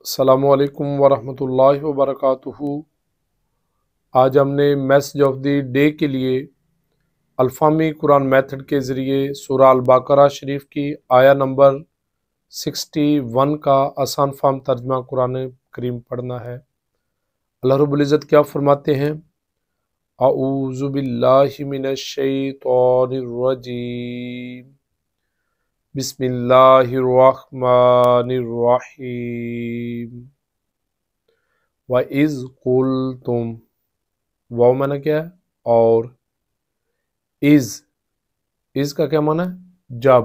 السلام علیکم ورحمۃ اللہ وبرکاتہ۔ آج ہم نے میسج آف دی ڈے کے لیے الفامی قرآن میتھڈ کے ذریعے سورہ البقرہ شریف کی آیا نمبر 61 کا آسان فہم ترجمہ قرآن کریم پڑھنا ہے۔ اللہ رب العزت کیا فرماتے ہیں؟ اعوذ باللہ من الشیطان الرجیم، بسم اللہ الرحمن الرحیم۔ وَإِذْ قُلْتُمْ، واو معنی کیا ہے؟ اور از کا کیا معنی ہے؟ جب۔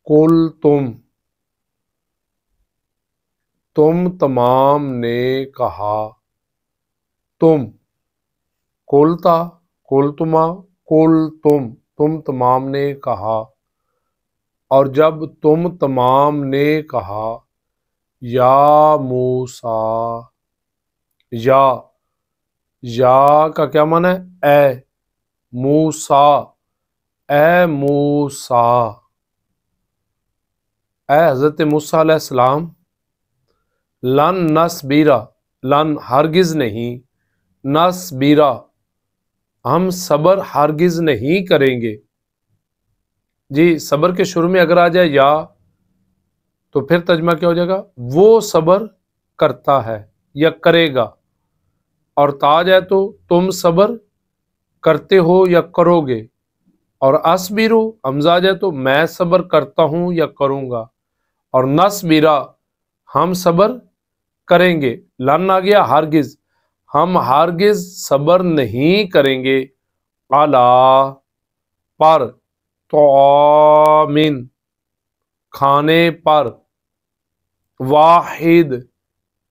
قُلْتُمْ، تم تمام نے کہا۔ تم، قُلْتا، قُلْتُما، قُلْتُم، تم تمام نے کہا۔ اور جب تم تمام نے کہا، یا موسیٰ، یا کا کیا معنی ہے؟ اے موسیٰ، اے موسیٰ، اے حضرت موسیٰ علیہ السلام، لن نصبرا، لن ہرگز نہیں، نصبرا ہم صبر ہرگز نہیں کریں گے۔ جی صبر کے شروع میں اگر آ جائے یا تو پھر ترجمہ کیا ہو جائے گا؟ وہ صبر کرتا ہے یا کرے گا۔ اور تا جائے تو تم صبر کرتے ہو یا کرو گے۔ اور اصبرو حمزہ جائے تو میں صبر کرتا ہوں یا کروں گا۔ اور نصبرا ہم صبر کریں گے۔ لن آ گیا ہرگز، ہم ہرگز صبر نہیں کریں گے۔ علی پر، طعامن کھانے پر، واحد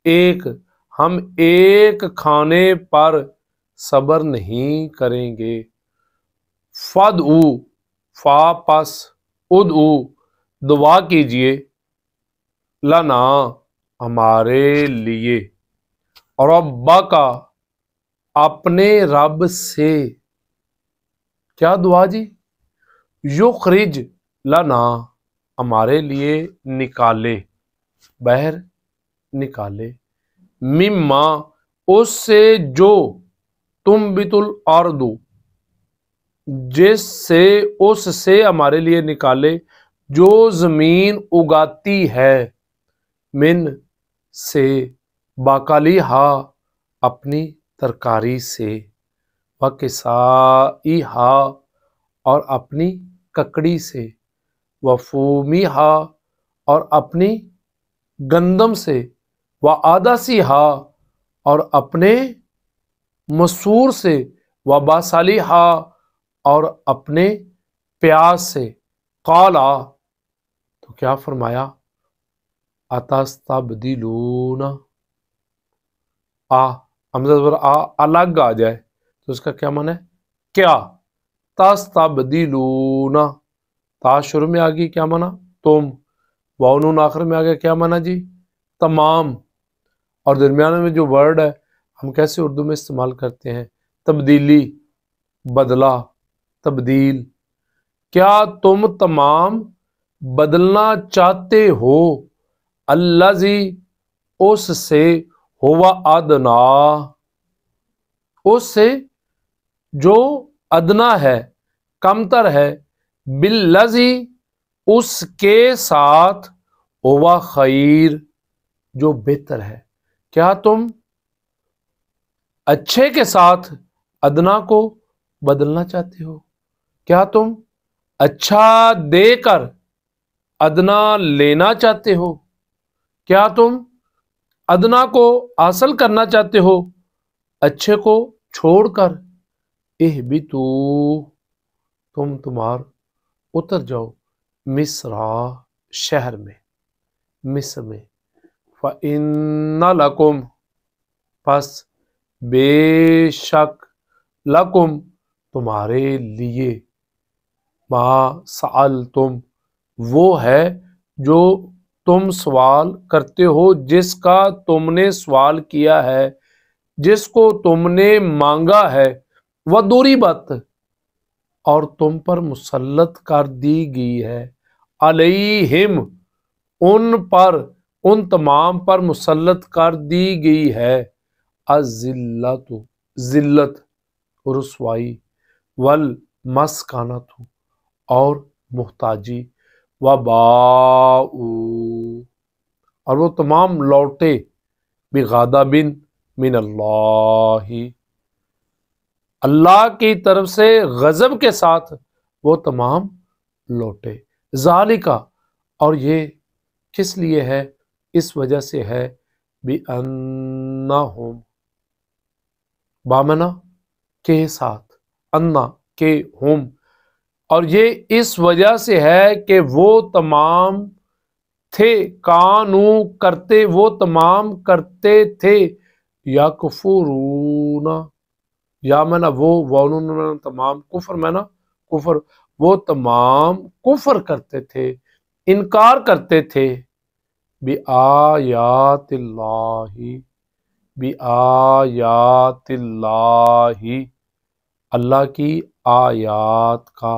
ایک، ہم ایک کھانے پر صبر نہیں کریں گے۔ فدعو فا پس، ادعو دعا کیجئے، لنا ہمارے لیے، ربک اپنے رب سے۔ کیا دعا جی؟ یخرج لنا ہمارے لیے نکالے، باہر نکالے، مما اس سے جو، تنبت الارض جس سے، اس سے ہمارے لیے نکالے جو زمین اگاتی ہے، من سے، باقالیہا اپنی ترکاری سے، وکسائیہا اور اپنی ککڑی سے، وفومیہا اور اپنی گندم سے، وعدسیہا اور اپنے مسور سے، وبصلیہا اور اپنے پیاز سے۔ قالا تو کیا فرمایا؟ اتستبدلون، حمزہ زبر الگ آ جائے تو اس کا کیا معنی ہے؟ کیا؟ تستبدلون، تا شروع میں آ گئی کیا معنی؟ تم، واو نون آخر میں آ گیا کیا معنی جی؟ تمام۔ اور درمیانے میں جو ورڈ ہے ہم کیسے اردو میں استعمال کرتے ہیں؟ تبدیلی، بدلہ، تبدیل۔ کیا تم تمام بدلنا چاہتے ہو؟ الذی اس سے، ہوا ادنا اس سے جو ادنا ہے، کمتر ہے، بالذی اس کے ساتھ، ہوا خیر جو بہتر ہے۔ کیا تم اچھے کے ساتھ ادنا کو بدلنا چاہتے ہو؟ کیا تم اچھا دے کر ادنا لینا چاہتے ہو؟ کیا تم ادنا کو حاصل کرنا چاہتے ہو اچھے کو چھوڑ کر؟ اہبتو تم تمہار اتر جاؤ، مصرا شہر میں، مصر میں، فَإِنَّ لَكُمْ پس بے شک، لکم تمہارے لیے، ما سألتم وہ ہے جو تم سوال کرتے ہو، جس کا تم نے سوال کیا ہے، جس کو تم نے مانگا ہے، وَضُرِبَتْ اور تم پر مسلط کر دی گئی ہے، علیہم ان پر، ان تمام پر مسلط کر دی گئی ہے الذلت، ذلت، رسوائی، والمسکنۃ، اور محتاجی، وباؤ، اور وہ تمام لوٹے بغضب من اللہ، اللہ کی طرف سے غضب کے ساتھ وہ تمام لوٹے۔ ذالکا، اور یہ کس لیے ہے؟ اس وجہ سے ہے بِأَنَّهُمْ، بامنا کے ساتھ، انا کے ہم، اور یہ اس وجہ سے ہے کہ وہ تمام تھے، کانو کرتے، وہ تمام کرتے تھے، یکفرون، یا میں نا وہ، وانون میں تمام، کفر میں نا کفر، وہ تمام کفر کرتے تھے، انکار کرتے تھے، بآیات اللہ، بآیات اللہ، اللہ کی آیات کا،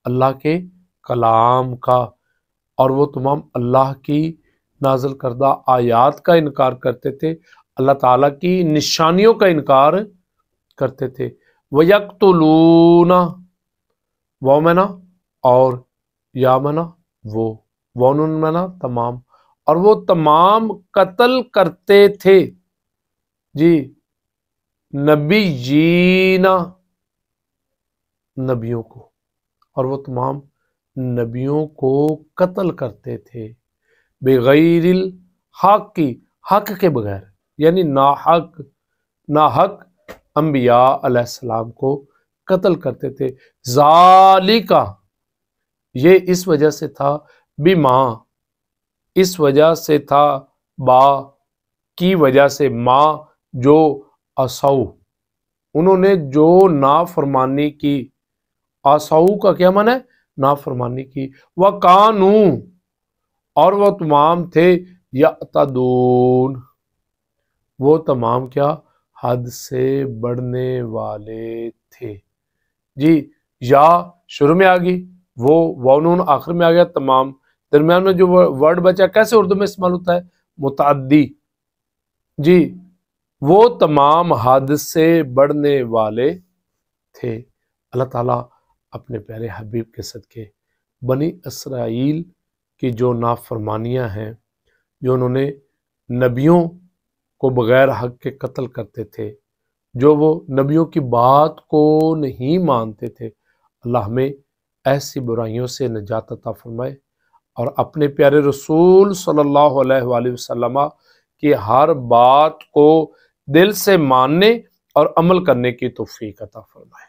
اللہ کے کلام کا، اور وہ تمام اللہ کی نازل کردہ آیات کا انکار کرتے تھے، اللہ تعالیٰ کی نشانیوں کا انکار کرتے تھے۔ وَيَقْتُلُونَ، وہ میں نا اور، یا میں نا وہ، وَنُن میں نا تمام، اور وہ تمام قتل کرتے تھے جی نبیینا، نبیوں کو، اور وہ تمام نبیوں کو قتل کرتے تھے، بغیر الحق کی، حق کے بغیر، یعنی ناحق انبیاء علیہ السلام کو قتل کرتے تھے۔ ذالکا، یہ اس وجہ سے تھا، بما، اس وجہ سے تھا، با کی وجہ سے، ما جو، عصو، انہوں نے جو نافرمانی کی، عصو کا کیا معنی ہے؟ نافرمانی کی، وَقَانُوا، اور وہ تمام تھے، یعتدون، وہ تمام کیا؟ حد سے بڑھنے والے تھے جی۔ یا شروع میں آ گئی، وہ وانون آخر میں آ گیا، تمام درمیان میں جو ورڈ بچا کیسے اردو میں استعمال ہوتا ہے؟ متعدی جی۔ وہ تمام حد سے بڑھنے والے تھے۔ اللہ تعالیٰ اپنے پیارے حبیب کے صدقے بنی اسرائیل کی جو نافرمانیاں ہیں، جو انہوں نے نبیوں کو بغیر حق کے قتل کرتے تھے، جو وہ نبیوں کی بات کو نہیں مانتے تھے، اللہ ہمیں ایسی برائیوں سے نجات عطا فرمائے، اور اپنے پیارے رسول صلی اللہ علیہ وآلہ وسلم کی ہر بات کو دل سے ماننے اور عمل کرنے کی توفیق عطا فرمائے۔